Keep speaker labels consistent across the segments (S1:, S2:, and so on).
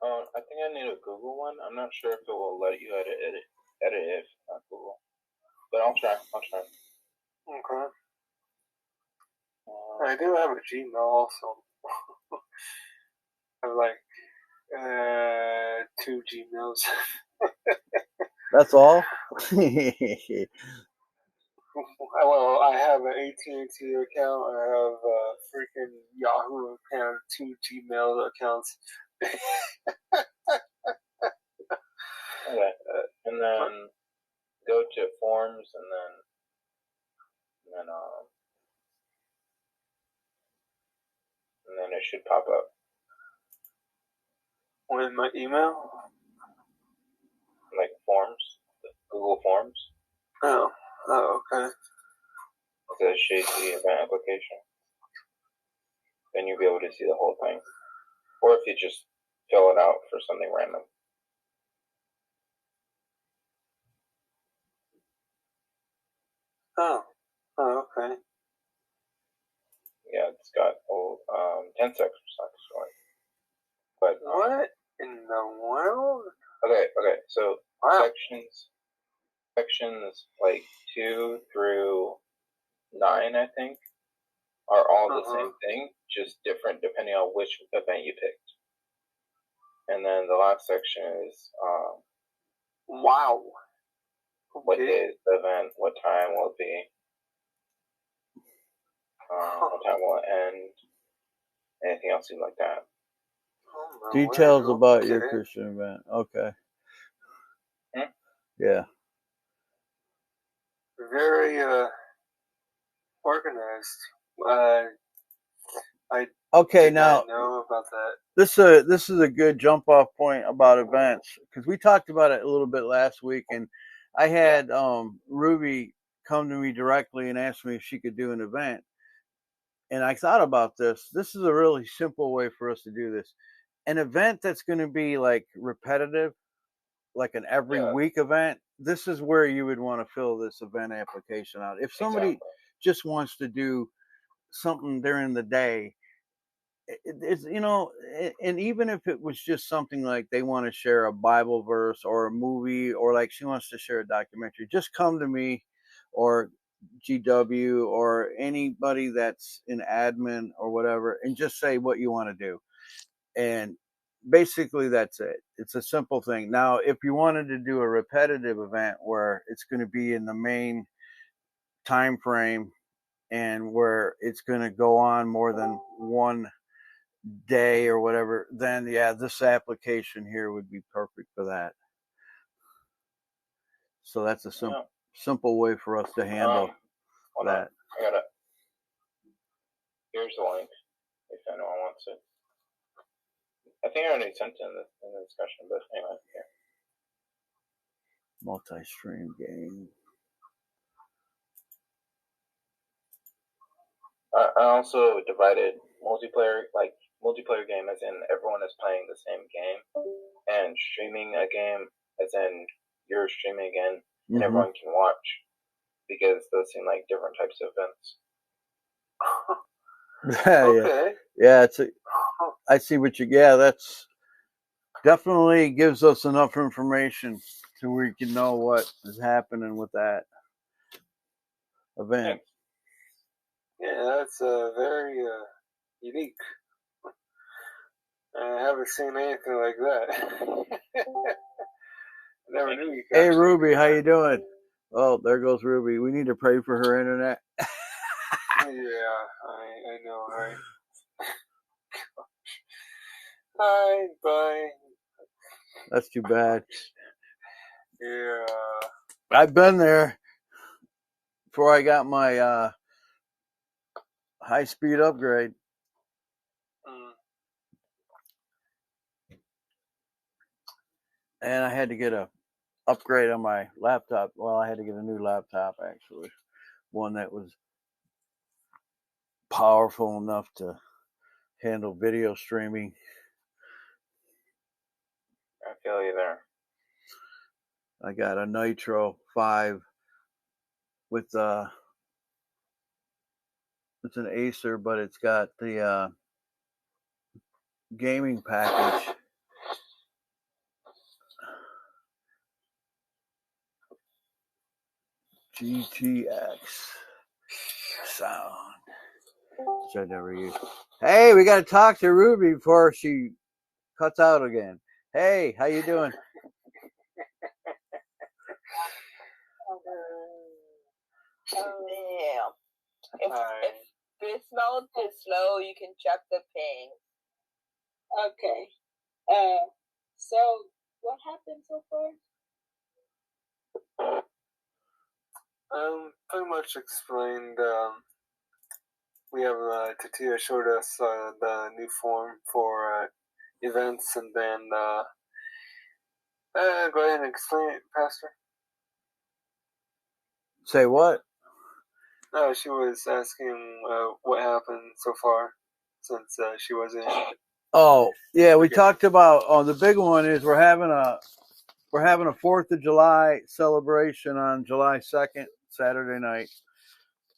S1: I think I need a Google one. I'm not sure if it will let you edit if not Google, but I'll try.
S2: Okay. I do have a Gmail also. I have like 2 Gmails.
S3: That's all?
S2: Well, I have an AT&T account. I have a freaking Yahoo account, 2 Gmail accounts.
S1: Okay, and then go to forms, and then it should pop up.
S2: With my email?
S1: Like forms, Google Forms.
S2: Oh, okay.
S1: It says the event application. Then you'll be able to see the whole thing. Or if you just fill it out for something random.
S2: Oh, okay.
S1: Yeah, it's got 10 seconds actually. But
S2: what in the world?
S1: Okay. So
S2: wow.
S1: sections like 2 through 9, I think, are all the same thing, just different depending on which event you picked. And then the last section is
S2: wow.
S1: Okay. What day is the event? What time will it be? What time will it end? Anything else like that?
S3: Details about your Christian event. Okay. Yeah.
S2: Very organized. I
S3: okay, now
S2: know about that.
S3: This is a good jump off point about events, because we talked about it a little bit last week, and I had Ruby come to me directly and ask me if she could do an event. And I thought about this. This is a really simple way for us to do this. An event that's going to be like repetitive, like an every week event, this is where you would want to fill this event application out. If somebody just wants to do something during the day, it's, and even if it was just something like they want to share a Bible verse or a movie, or like she wants to share a documentary, just come to me or GW or anybody that's in admin or whatever, and just say what you want to do. And basically that's it. It's a simple thing. Now, if you wanted to do a repetitive event where it's going to be in the main time frame and where it's going to go on more than one day or whatever, then yeah, this application here would be perfect for that. So that's a simple way for us to handle that.
S1: Here's the link if anyone wants it. I think I already sent it in the discussion, but anyway, here.
S3: Multi-stream game.
S1: I also divided multiplayer game as in everyone is playing the same game, and streaming a game as in you're streaming again and everyone can watch, because those seem like different types of events.
S2: Okay.
S3: Yeah, I see what that's definitely gives us enough information so we can know what is happening with that event.
S2: Yeah, that's very unique. I haven't seen anything like that. Never knew you could.
S3: Hey, Ruby, how you doing? Oh, there goes Ruby. We need to pray for her internet.
S2: Yeah, I know, right? Bye.
S3: That's too bad.
S2: Yeah.
S3: I've been there before I got my high-speed upgrade. And I had to get a upgrade on my laptop. Well, I had to get a new laptop, actually. One that was powerful enough to handle video streaming.
S1: I feel you there.
S3: I got a Nitro 5 with it's an Acer, but it's got the gaming package GTX sound. Which I never use. Hey, we got to talk to Ruby before she cuts out again. Hey, how you doing?
S4: Damn. If it smells too slow, you can check the ping.
S5: Okay. So what happened so far?
S2: Pretty much explained. We have Tatia showed us the new form for events, and then go ahead and explain it, Pastor.
S3: Say what?
S2: No, she was asking what happened so far since she wasn't.
S3: Oh, yeah, we talked about the big one is we're having a 4th of July celebration on July 2nd, Saturday night.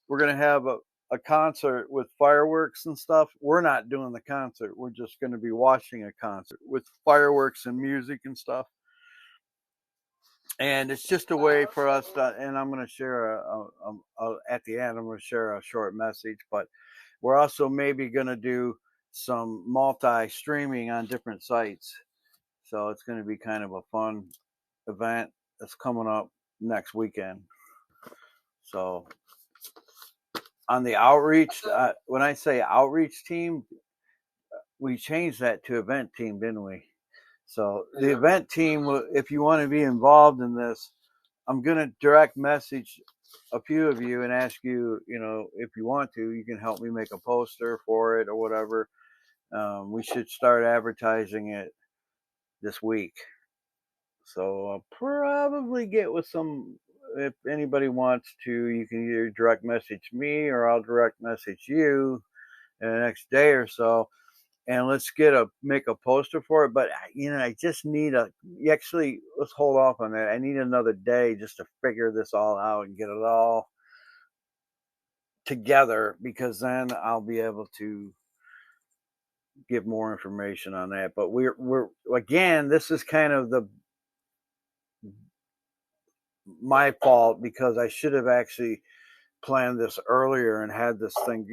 S3: We're going to have a concert with fireworks and stuff. We're not doing the concert. We're just going to be watching a concert with fireworks and music and stuff. And it's just a way for us to, and I'm going to share at the end, I'm going to share a short message, but we're also maybe going to do some multi-streaming on different sites. So it's going to be kind of a fun event that's coming up next weekend. So on the outreach, when I say outreach team, we changed that to event team, didn't we? So the event team, if you want to be involved in this, I'm going to direct message a few of you and ask you, if you want to, you can help me make a poster for it or whatever. We should start advertising it this week. So I'll probably get with some, if anybody wants to, you can either direct message me or I'll direct message you in the next day or so. And let's make a poster for it. But, I just need let's hold off on that. I need another day just to figure this all out and get it all together, because then I'll be able to give more information on that. But we're again, this is kind of my fault, because I should have actually planned this earlier and had this thing,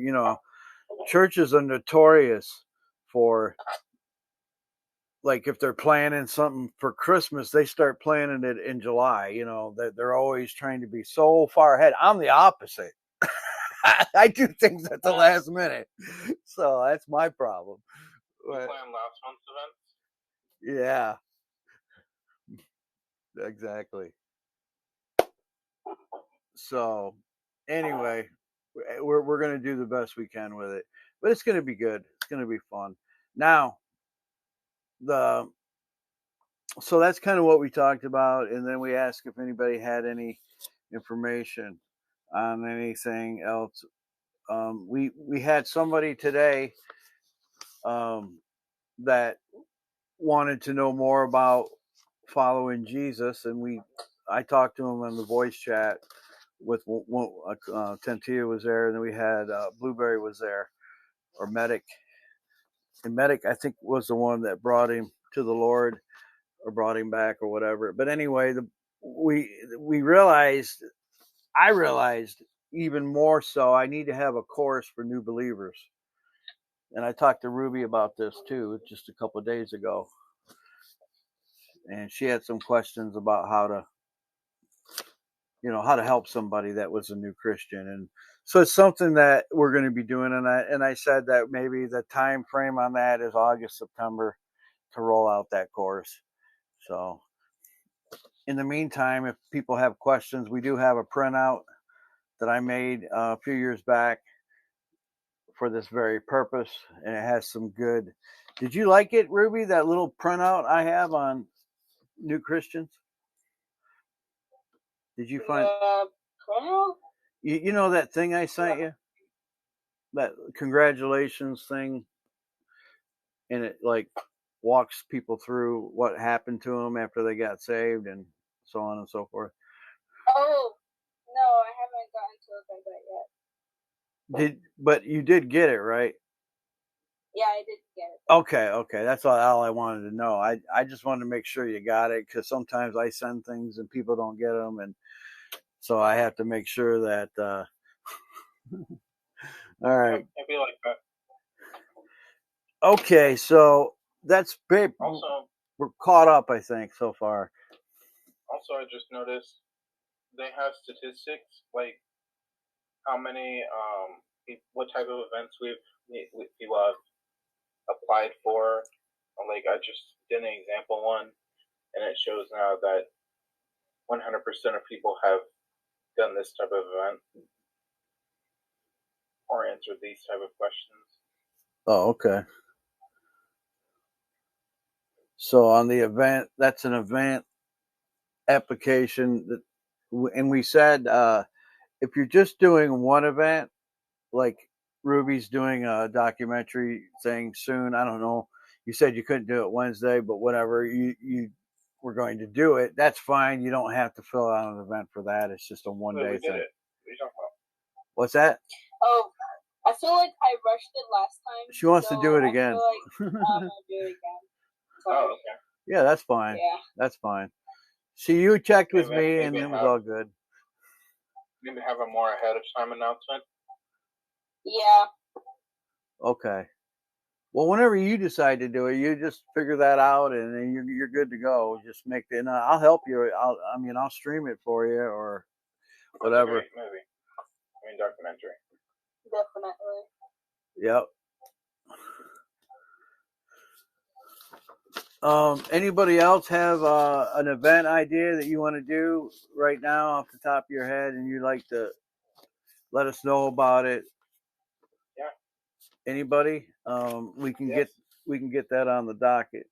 S3: churches are notorious for, like, if they're planning something for Christmas, they start planning it in July. They're always trying to be so far ahead. I'm the opposite. I do things at the last minute. So that's my problem.
S1: You planned last month's event?
S3: Yeah. Exactly. So anyway, we're going to do the best we can with it. But it's going to be good. It's going to be fun. Now, so that's kind of what we talked about, and then we asked if anybody had any information on anything else. We had somebody today that wanted to know more about following Jesus, and I talked to him on the voice chat with Tentia was there, and then we had Blueberry was there, or Medic. And Medic, I think, was the one that brought him to the Lord, or brought him back, or whatever. But anyway, I realized even more so, I need to have a course for new believers. And I talked to Ruby about this too, just a couple of days ago. And she had some questions about how to help somebody that was a new Christian. And so it's something that we're going to be doing. And I said that maybe the time frame on that is August, September to roll out that course. So in the meantime, if people have questions, we do have a printout that I made a few years back for this very purpose. And it has some good. Did you like it, Ruby, that little printout I have on new Christians? Did you find you know that thing I sent you? That congratulations thing, and it like walks people through what happened to them after they got saved and so on and so forth.
S5: Oh, no, I haven't gotten to look at that yet.
S3: But you did get it, right?
S5: Yeah, I did get it.
S3: Okay. That's all I wanted to know. I just wanted to make sure you got it, because sometimes I send things and people don't get them, and So I have to make sure that. All right.
S1: I feel like that.
S3: Okay, so that's big.
S1: Also,
S3: we're caught up, I think, so far.
S1: Also, I just noticed they have statistics like how many what type of events people have applied for. Like I just did an example one, and it shows now that 100% of people have done this type of event or answered these type of questions.
S3: Oh, okay. So on the event, that's an event application that, and we said if you're just doing one event, like Ruby's doing a documentary thing soon. I don't know. You said you couldn't do it Wednesday, but whatever. You were going to do it. That's fine. You don't have to fill out an event for that. It's just a one-day thing.
S1: Did it. What are you talking about?
S3: What's that?
S5: Oh, I feel like I rushed it last time.
S3: She wants to do it again.
S5: I feel like I'm gonna do it again. Sorry.
S1: Oh, okay.
S3: Yeah, that's fine.
S5: Yeah.
S3: That's fine. See, you checked with me, and it was all good.
S1: Maybe have a more ahead of time announcement.
S5: Yeah.
S3: Okay. Well, whenever you decide to do it, you just figure that out, and then you're good to go. Just make the. And I'll help you. I'll stream it for you or whatever.
S1: Movie. I mean, documentary.
S5: Definitely.
S3: Yep. Anybody else have an event idea that you want to do right now off the top of your head, and you'd like to let us know about it?
S1: Yeah.
S3: Anybody? We can get that on the docket.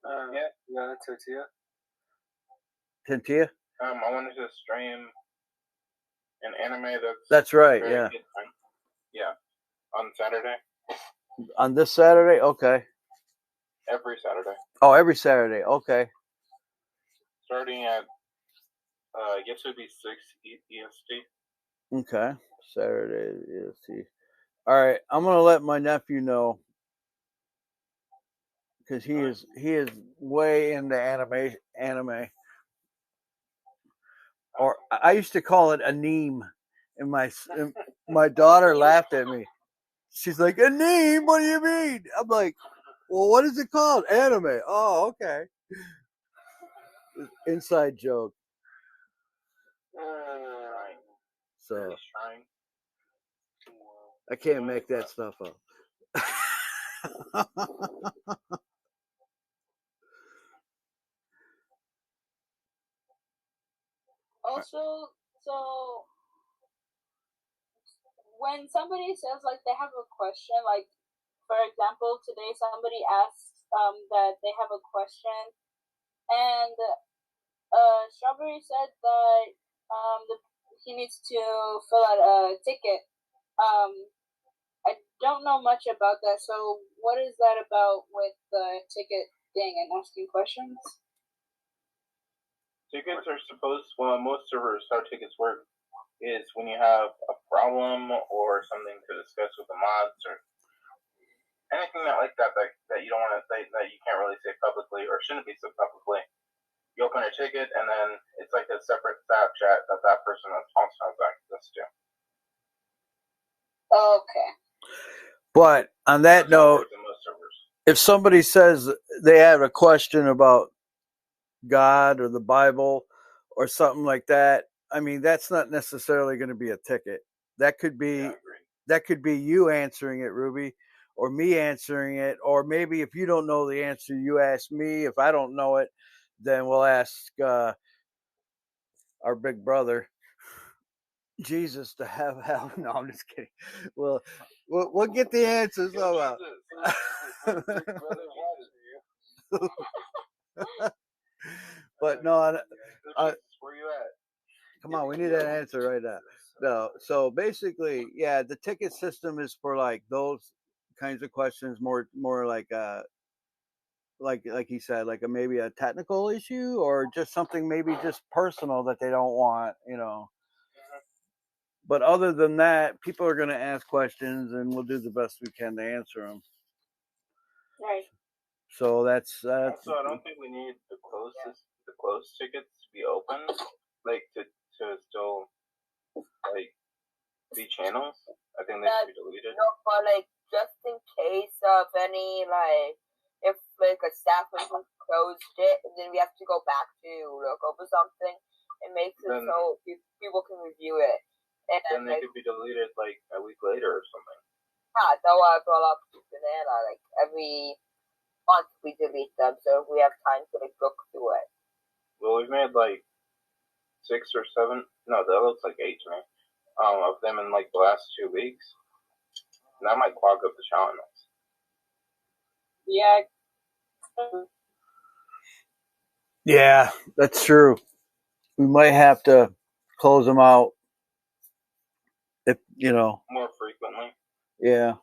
S2: Yeah, Tortilla.
S3: Tintilla?
S1: I wanted to stream an anime
S3: that's right. Yeah.
S1: Yeah. On Saturday.
S3: On this Saturday? Okay.
S1: Every Saturday.
S3: Oh, every Saturday. Okay.
S1: Starting at I guess it would be 6 EST.
S3: Okay. Saturday EST. All right. I'm gonna let my nephew know because he is way into anime. Or I used to call it anime, and my daughter laughed at me. She's like, anime? What do you mean? I'm like, well, what is it called? Anime. Oh, okay. Inside joke. So I can't make that stuff up.
S5: Also, so when somebody says like they have a question, like for example, today somebody asked that they have a question, and Strawberry said that he needs to fill out a ticket. I don't know much about that. So what is that about with the ticket thing and asking questions?
S1: Tickets are most servers, how tickets work is when you have a problem or something to discuss with the mods or anything like that you don't want to say, that you can't really say publicly or shouldn't be said publicly. You open a ticket, and then it's like a separate staff chat that person also has access to.
S5: Okay.
S3: But on that note, if somebody says they have a question about God or the Bible or something like that, I mean, that's not necessarily going to be a ticket. That could be you answering it, Ruby, or me answering it, or maybe if you don't know the answer, you ask me. If I don't know it, then we'll ask our big brother Jesus to have help. No, I'm just kidding. Well, we'll get the answers. But no,
S1: where you at?
S3: Come on, we need an answer right now. No, so basically, yeah, the ticket system is for like those kinds of questions, more like he said, like maybe a technical issue or just something maybe just personal that they don't want, But other than that, people are going to ask questions, and we'll do the best we can to answer them.
S5: Right.
S3: So that's.
S1: Also, I don't think we need the closed tickets to be open, like to to still like be channels. I think they should be deleted.
S4: No, but like just in case of any like if like a staff member closed it and then we have to go back to look over something, it makes it
S1: Then-
S4: so people can review it. And
S1: Then they could be deleted like a week later or something.
S4: that's why I brought up Banana. Like every month we delete them, so we have time to like look through it.
S1: Well, we've made like 6 or 7. No, that looks like 8 to me. Of them in like the last 2 weeks. And that might clog up the channels.
S5: Yeah.
S3: Yeah, that's true. We might have to close them out if
S1: More frequently.
S3: Yeah.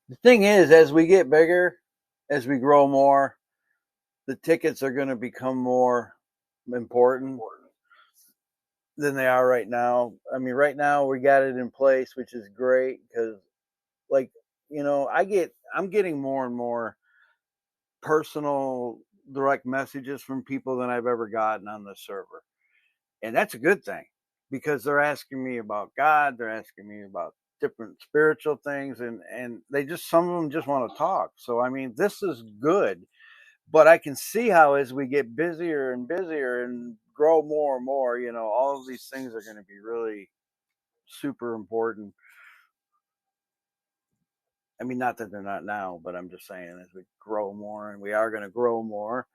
S3: The thing is, as we get bigger, as we grow more, the tickets are going to become more important than they are right now. I mean, right now we got it in place, which is great because, like, I'm getting more and more personal direct messages from people than I've ever gotten on the server. And that's a good thing because they're asking me about God. They're asking me about different spiritual things. And they just, some of them just want to talk. So, I mean, this is good, but I can see how as we get busier and busier and grow more and more, all of these things are going to be really super important. I mean, not that they're not now, but I'm just saying as we grow more, and we are going to grow more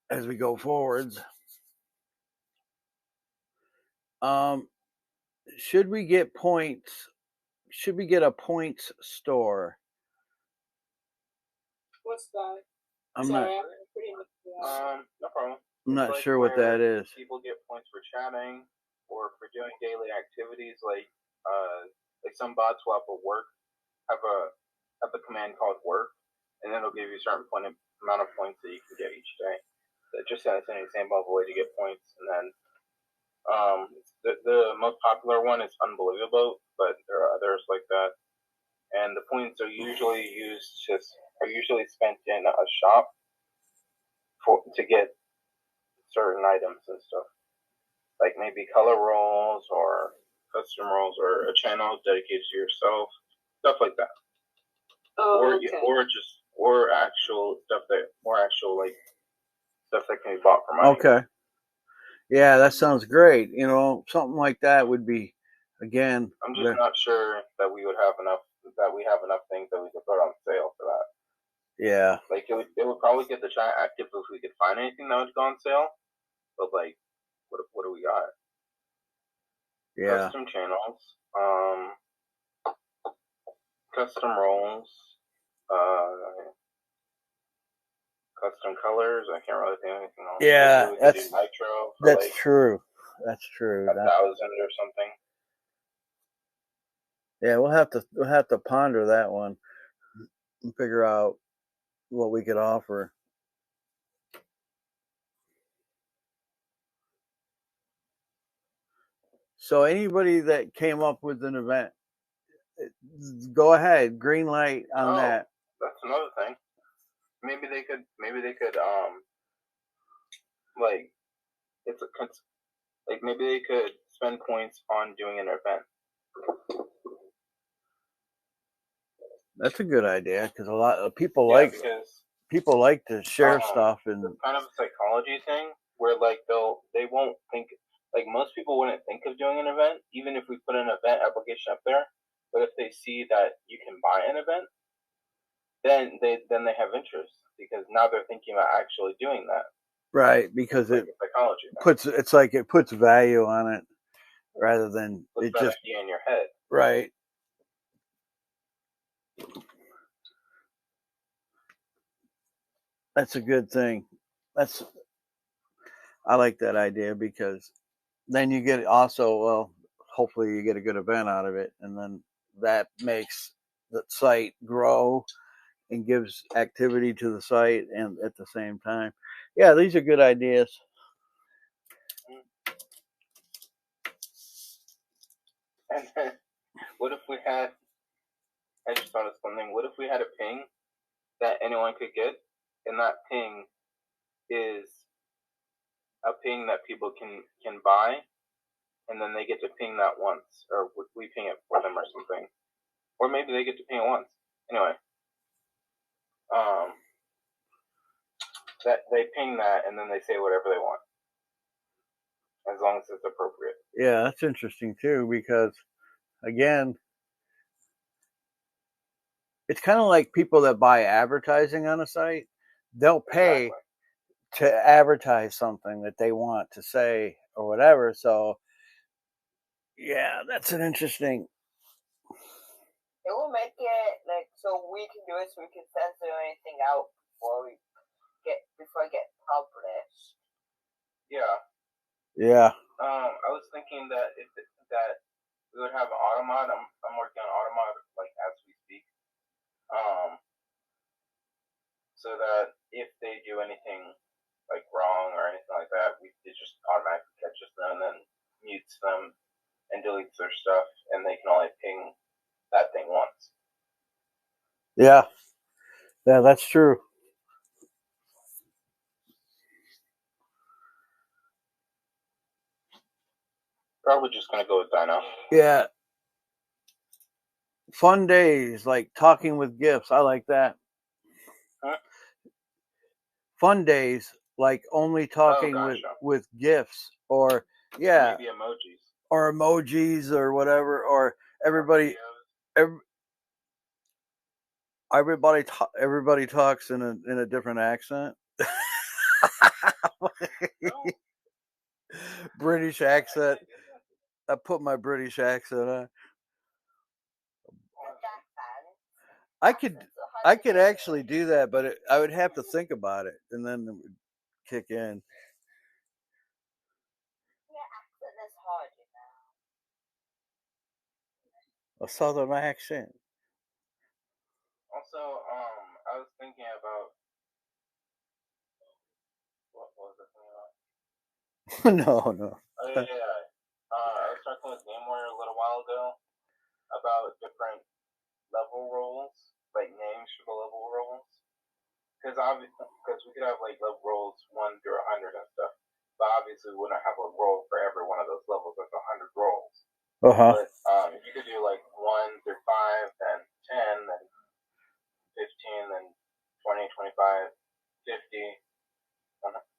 S3: as we go forwards. Should we get points? Should we get a points store?
S5: What's that?
S3: I'm
S5: Sorry,
S3: not.
S5: I'm pretty much.
S1: No problem.
S3: I'm not
S1: It's like
S3: sure what
S1: where
S3: that is.
S1: People get points for chatting or for doing daily activities like some bots will have a work have a command called work, and then it'll give you a certain amount of points that you can get each day. So just as an example of a way to get points, and then the most popular one is Unbelievable, but there are others like that. And the points are usually spent in a shop to get certain items and stuff, like maybe color rolls or custom rolls or a channel dedicated to yourself, stuff like that.
S5: Oh, okay.
S1: Or actual stuff like stuff that can be bought for money.
S3: Okay. Yeah, that sounds great. Something like that would be, again.
S1: I'm just not sure that we have enough things that we could put on sale for that.
S3: Yeah.
S1: Like it would probably get the chat active if we could find anything that would go on sale. But like, what do we got?
S3: Yeah.
S1: Custom channels, custom rolls, custom colors. I can't really think of anything else.
S3: Yeah,
S1: Maybe we could do Nitro for
S3: that's
S1: like
S3: true. That's true.
S1: 1,000 or something.
S3: Yeah, we'll have to ponder that one and figure out what we could offer. So anybody that came up with an event, go ahead, green light on that.
S1: That's another thing. Maybe they could like maybe they could spend points on doing an event.
S3: That's a good idea because a lot of people like to share stuff, and
S1: it's kind of a psychology thing where like they won't think, like most people wouldn't think of doing an event even if we put an event application up there. But if they see that you can buy an event, then they have interest because now they're thinking about actually doing that.
S3: Right, because
S1: it's like psychology
S3: it puts value on it rather than
S1: it just idea in your head.
S3: Right. That's a good thing. I like that idea because then you get hopefully you get a good event out of it, and then that makes the site grow and gives activity to the site, and at the same time, yeah, these are good ideas.
S1: And then, what if we had? I just thought of something. What if we had a ping that anyone could get, and that ping is a ping that people can buy, and then they get to ping that once, or we ping it for them or something, or maybe they get to ping it once. Anyway, that they ping that, and then they say whatever they want, as long as it's appropriate.
S3: Yeah, that's interesting too, because again, it's kind of like people that buy advertising on a site. They'll pay to advertise something that they want to say or whatever. So, yeah, that's an interesting.
S4: It will make it like so we can do it, so we can censor anything out before it get published.
S1: Yeah.
S3: Yeah.
S1: I was thinking that that we would have an Automod. I'm working on Automod like as we speak. So that if they do anything like wrong or anything like that, it just automatically catches them and then mutes them and deletes their stuff, and they can only ping that thing once.
S3: Yeah. Yeah, that's true.
S1: Probably just gonna go with Dino.
S3: Yeah. Fun days, like talking with GIFs. I like that.
S1: Huh?
S3: Fun days, like only talking with GIFs, or yeah,
S1: maybe emojis,
S3: or emojis, or whatever, or everybody talks in a different accent. British accent. I put my British accent on. I could actually do that, but I would have to think about it, and then it would kick in.
S4: Yeah, accent is hard, you know.
S3: A southern accent.
S1: Also, I was thinking about what was it thinking about?
S3: No.
S1: Oh yeah. I was talking with GameWare a little while ago about different level roles, like names for the level roles. Because we could have like level rolls 1 through 100 and stuff, but obviously we wouldn't have a roll for every one of those levels. There's 100 rolls. But if you could do like 1 through 5, then 10, then 15, then 20, 25, 50,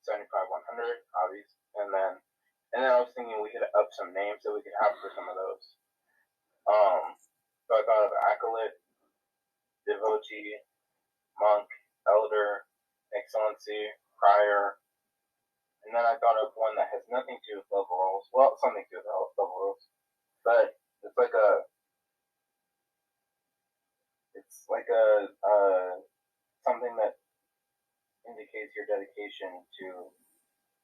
S1: 75, 100, obviously, and then I was thinking we could up some names that we could have for some of those. So I thought of Acolyte, Devotee, Monk, Elder, Excellency, Prior, and then I thought of one that has nothing to do with level rolls. Well, something to do with level rolls, but it's like something that indicates your dedication to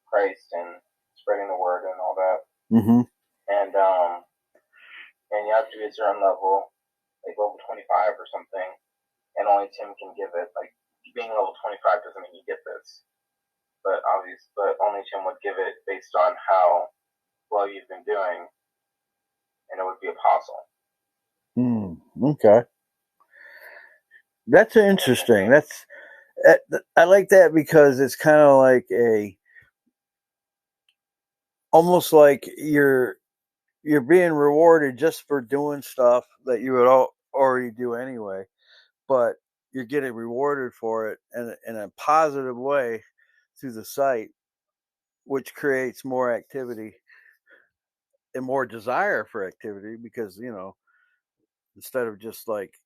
S1: Christ and spreading the word and all that.
S3: Mm-hmm.
S1: And you have to be a certain level, like level 25 or something, and only Tim can give it. Like being level 25 doesn't mean you get this, but only Tim would give it based on how well you've been doing, and it would be Apostle.
S3: Okay. That's interesting. I like that because it's kind of like almost like you're being rewarded just for doing stuff that you would already do anyway, but you're getting rewarded for it in a positive way through the site, which creates more activity and more desire for activity, because instead of just like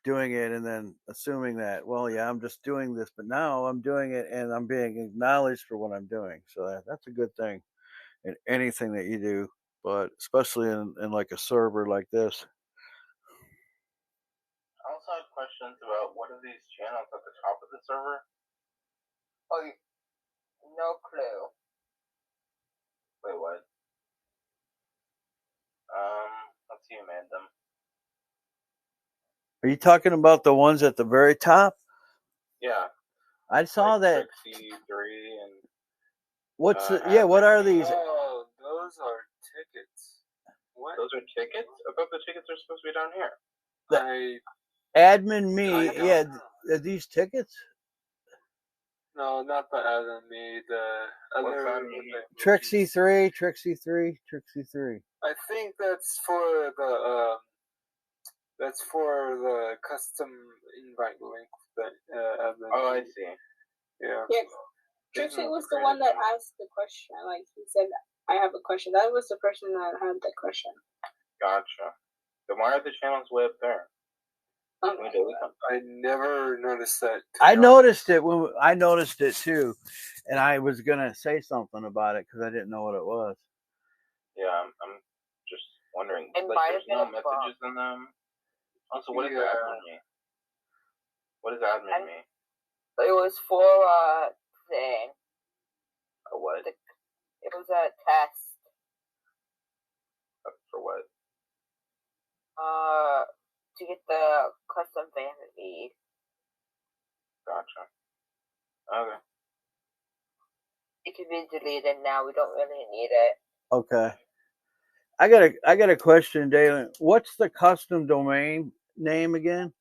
S3: doing it and then assuming that, well, yeah, I'm just doing this, but now I'm doing it and I'm being acknowledged for what I'm doing. So that's a good thing in anything that you do, but especially in like a server like this.
S1: I also have questions about what are these channels at the top of the server?
S4: Oh, no clue.
S1: Wait, what? Let's see who made them.
S3: Are you talking about the ones at the very top?
S1: Yeah.
S3: I saw
S1: like
S3: that.
S1: C3 and.
S3: What are these?
S2: Oh, those are tickets. What?
S1: Those are tickets? I thought the tickets are supposed to be down here.
S3: Admin me. Yeah, are these tickets?
S2: No, not the anime. The
S1: What's
S2: other.
S1: anime?
S3: Trixie 3.
S2: I think that's for the custom invite link.
S1: Oh, I see.
S2: Yeah.
S5: Yeah, Trixie was the one that asked the question. Like he said, I have a question. That was the person that had the question.
S1: Gotcha. Then why are the channels way up there? Can we delete them?
S2: I never noticed that.
S3: I noticed it when I noticed it too, and I was gonna say something about it because I didn't know what it was.
S1: Yeah, I'm just wondering.
S4: It
S1: Like,
S4: might
S1: there's
S4: have
S1: no
S4: been a
S1: messages in them. Also, what does admin mean? What does admin mean?
S4: It was for thing.
S1: A what?
S4: It was a test.
S1: For what?
S4: To get the custom vanity.
S1: Gotcha. Okay.
S4: It can be deleted now. We don't really need it.
S3: Okay. I got a question, Dalen. What's the custom domain name again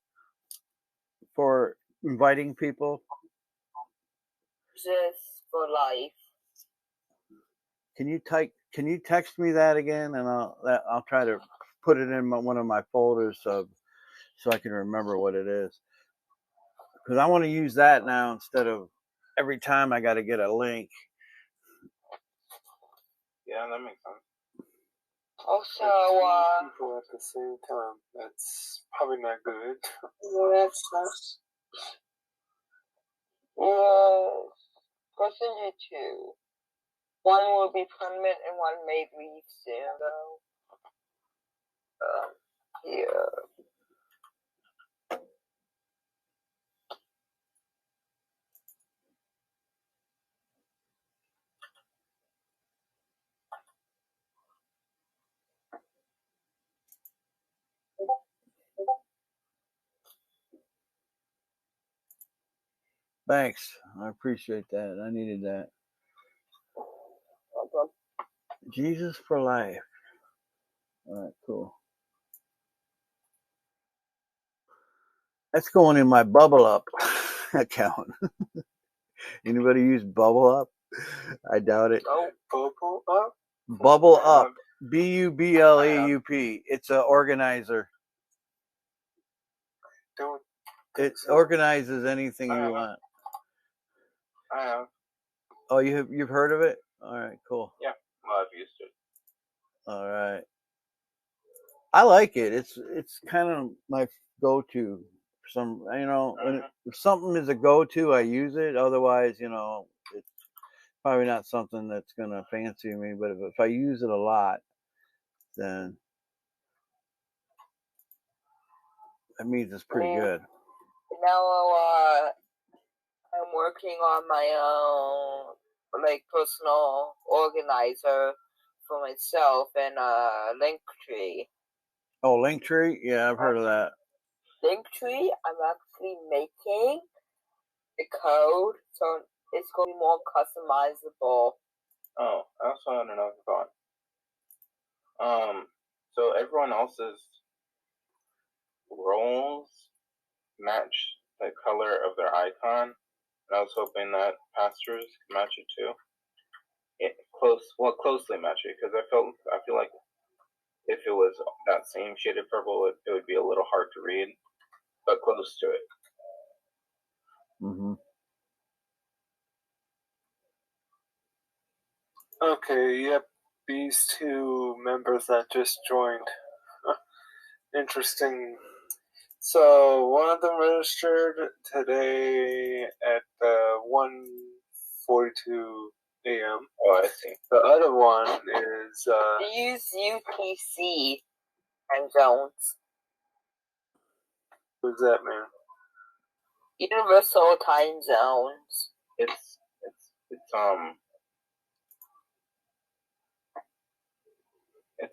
S3: for inviting people?
S4: Just for life.
S3: Can you text me that again, and I'll try to put it in one of my folders so I can remember what it is. Because I want to use that now instead of every time I got to get a link.
S1: Yeah, that makes sense.
S4: Also,
S2: people at the same time. That's probably not good.
S4: that's question you two. One will be permanent and one may leave soon, though. Here.
S3: Thanks. I appreciate that. I needed that.
S4: Okay.
S3: Jesus for life. All right, cool. That's going in my Bubble Up account. Anybody use Bubble Up? I doubt it.
S4: Oh,
S2: Bubble Up?
S3: Bubble Up. BUBLEUP. It's an organizer. It organizes anything you want.
S1: I have.
S3: Oh, you've heard of it? All right, cool.
S1: Yeah, well, I've used it.
S3: All right. I like it. It's kind of my go-to. If something is a go-to, I use it. Otherwise, it's probably not something that's gonna fancy me. But if I use it a lot, then that means it's pretty good.
S4: Now, I'm working on my own, personal organizer for myself and Linktree.
S3: Oh, Linktree? Yeah, I've heard of that.
S4: Linktree, I'm actually making the code, so it's going to be more customizable.
S1: Oh, I also had another thought. So everyone else's roles match the color of their icon, and I was hoping that Pastors could match it too. Closely match it, because I feel like if it was that same shade of purple, it would be a little hard to read, but close to it.
S3: Mm-hmm.
S2: Okay, yep. These two members that just joined. Interesting. So one of them registered today at 1:42 a.m.
S1: Oh, I see.
S2: The other one is
S4: They use UTC time zones.
S2: Who's that, man?
S4: Universal time zones.
S1: It's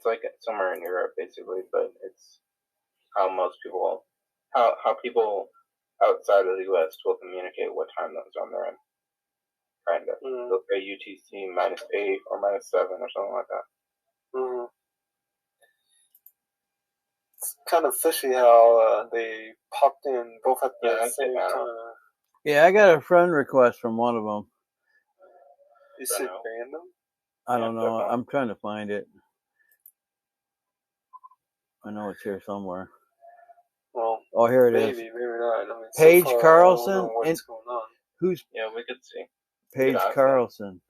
S1: like somewhere in Europe, basically, but it's how people outside of the U.S. will communicate what time zone they're in. Kind of. They'll say UTC -8 or -7 or something like that.
S2: Mm-hmm. It's kind of fishy how they popped in both at the same time.
S3: Yeah, I got a friend request from one of them.
S2: You said random?
S3: I don't
S1: Yeah,
S3: know.
S1: definitely.
S3: I'm trying to find it. I know it's here somewhere.
S2: Well,
S3: Oh, here it is.
S2: maybe not. I mean,
S3: Paige
S2: so far,
S3: Carlson?
S2: I don't know what's
S3: And
S2: going on.
S3: who's
S1: Yeah, we could see.
S3: Paige
S1: ask them.
S3: Carlson?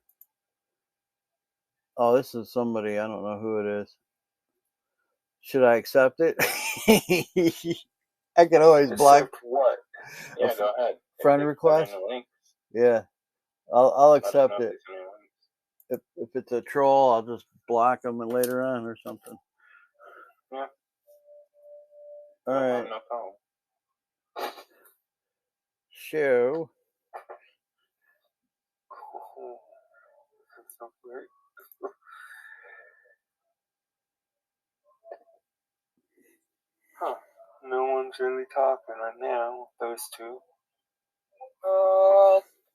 S3: Oh, this is somebody. I don't know who it is. Should I accept it? I can always block
S2: Except what?
S1: Yeah, go ahead.
S3: friend
S1: If they
S3: request.
S1: send in the link,
S3: Yeah, I'll
S1: let us know
S3: accept
S1: if
S3: it.
S1: they send in links.
S3: If it's a troll, I'll just block them later on or something.
S1: Yeah.
S3: All right.
S1: No problem.
S3: Show.
S2: Oh, that's not great. Huh. No one's really talking right now. Those two.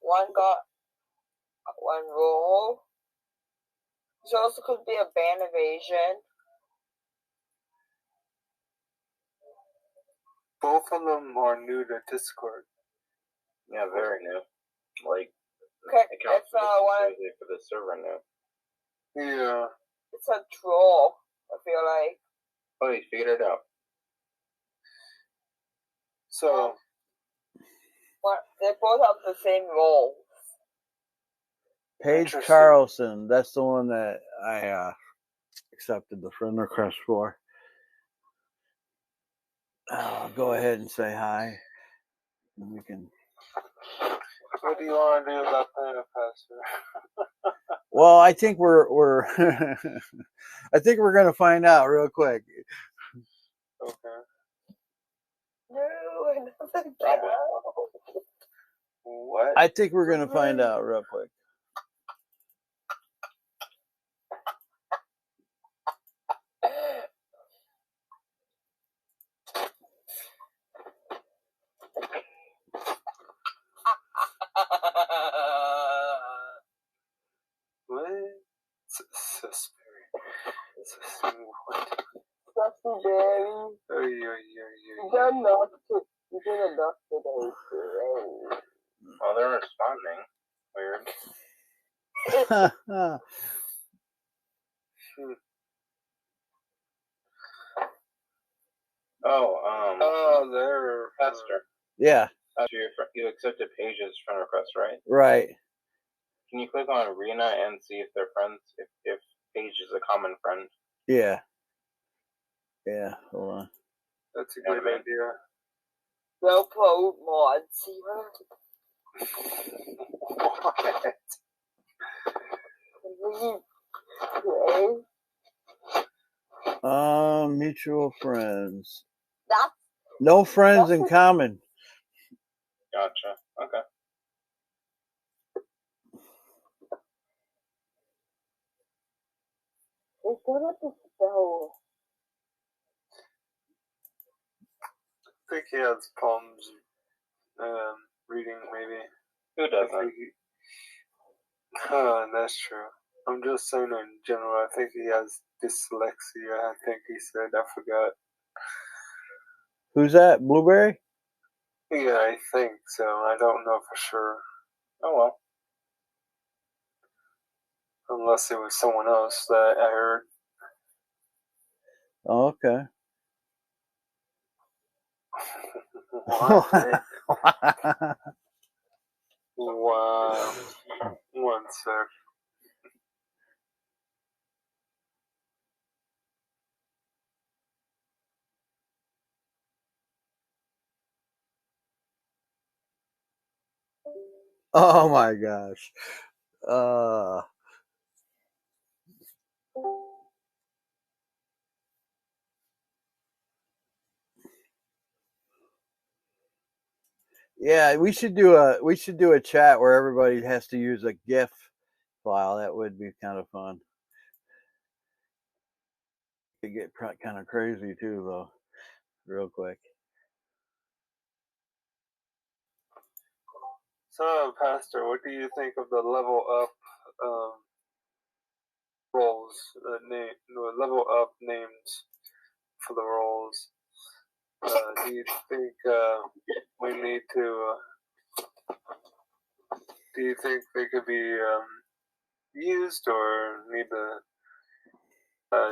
S4: One got one roll. This also could be a ban evasion.
S2: Both of them are new to Discord.
S1: Yeah, very new. Like,
S4: Okay,
S1: it counts
S4: it's one.
S1: for the server new.
S2: Yeah.
S4: It's a troll. I feel like.
S1: Oh, you figured it out.
S2: So.
S4: What? They both have the same role.
S3: Paige Carlson. That's the one that I accepted the friend request for. I'll go ahead and say hi. And we can.
S2: What do you want to do about that, Pastor?
S3: Well, I think we're I think we're gonna find out real quick.
S2: Okay.
S4: No, another cow.
S2: What?
S3: I think we're gonna find out real quick.
S2: What? So scary. What?
S4: Dusty Berry.
S2: You
S4: done enough to. You did enough today.
S1: Oh, they're responding. Weird.
S2: Oh, they're
S1: Pastor.
S3: Yeah.
S1: You accepted Paige's friend request, right?
S3: Right.
S1: Can you click on Rena and see if they're friends? If Paige is a common friend.
S3: Yeah. Yeah. Hold on.
S2: That's a good idea.
S4: They'll promote mods.
S2: What?
S3: Mutual friends.
S4: That's
S3: No friends in common.
S1: Gotcha. Okay.
S4: it's gonna be so.
S2: I think he has problems reading, maybe.
S1: Who doesn't?
S2: That's true. I'm just saying in general, I think he has dyslexia. I think he said, I forgot.
S3: Who's that? Blueberry?
S2: Yeah, I think so. I don't know for sure.
S1: Oh, well.
S2: Unless it was someone else that I heard.
S3: Oh, okay.
S2: Wow. One sec.
S3: Oh my gosh. Yeah, we should do a chat where everybody has to use a GIF file. That would be kind of fun. It get kind of crazy too, though. Real quick.
S2: So, Pastor, what do you think of the level up roles? Level up names for the roles. Do you think we need to Do you think they could be used or need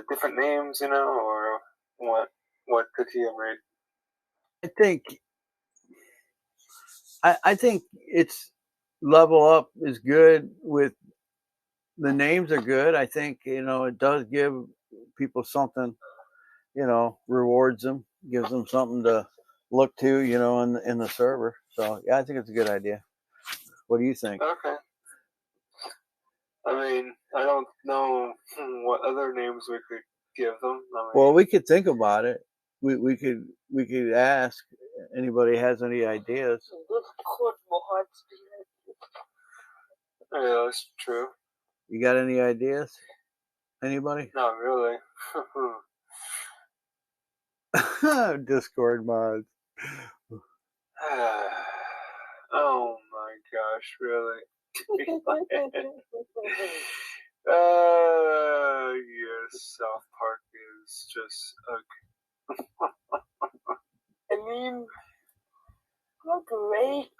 S2: different names, or what? What could he have made?
S3: I think it's Level Up is good with the names are good. I think it does give people something, rewards them, gives them something to look to, in the server. So yeah, I think it's a good idea. What do you think?
S2: Okay. I mean, I don't know what other names we could give them.
S3: Well, we could think about it. We could ask anybody has any ideas.
S2: Yeah, that's true.
S3: You got any ideas? Anybody?
S2: Not really.
S3: Discord mods.
S2: Oh my gosh, really? Yes, South Park is just
S4: I mean, what a great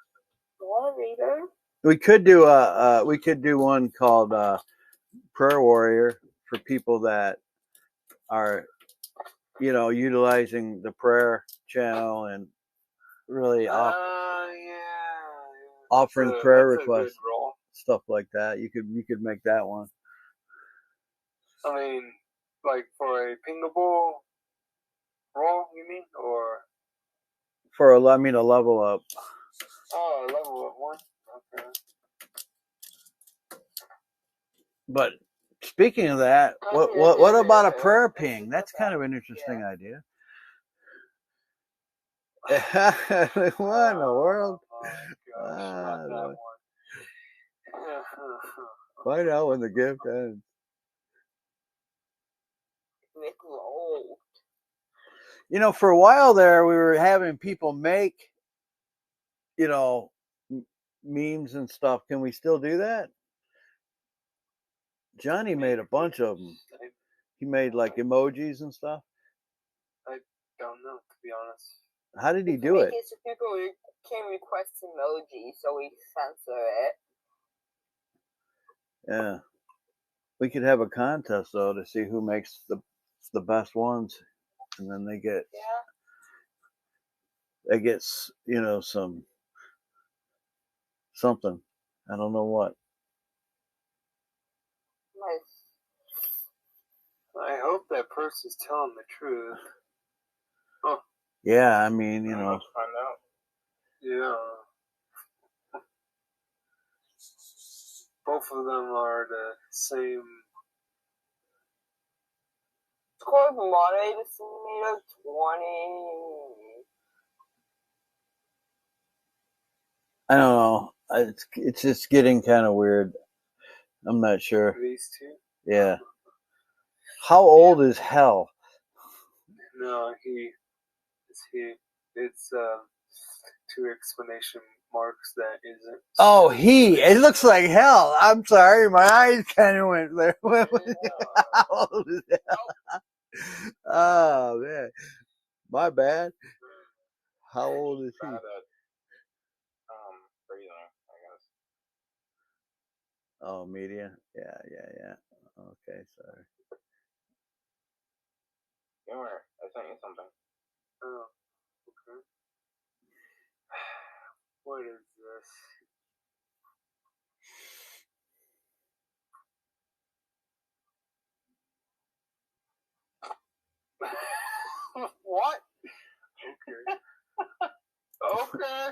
S4: moderator.
S3: We could do one called Prayer Warrior for people that are utilizing the prayer channel and really offering prayer requests, stuff like that. You could make that one.
S2: I mean, like for a pingable role, you mean, or
S3: for a level up.
S2: Oh, a level up one. Okay.
S3: But speaking of that, what about a prayer ping? That's kind of an interesting idea. What in the world? Find out when the gift ends. For a while there, we were having people make, memes and stuff. Can we still do that? Johnny made a bunch of them. He made like emojis and stuff.
S2: I don't know, to be honest.
S3: How did he do it?
S4: People can request emojis, so we censor it.
S3: Yeah. We could have a contest though to see who makes the best ones, and then they get something. I don't know what.
S4: Nice.
S2: I hope that person's telling the truth. Oh.
S3: Yeah, I mean,
S1: Let's find out.
S2: Yeah. Both of them are the same.
S4: Score moderator simulator 20.
S3: I don't know. It's just getting kind of weird. I'm not sure.
S2: These two?
S3: Yeah. How old is Hell?
S2: No, it's two explanation marks that isn't.
S3: Oh, it looks like Hell. I'm sorry, my eyes kind of went there. How old is Hell? Oh man, my bad. How old is he? Oh, media. Yeah. Okay, sorry.
S1: Humor. I sent you something.
S2: Oh, okay. What is this? What? Okay. Okay.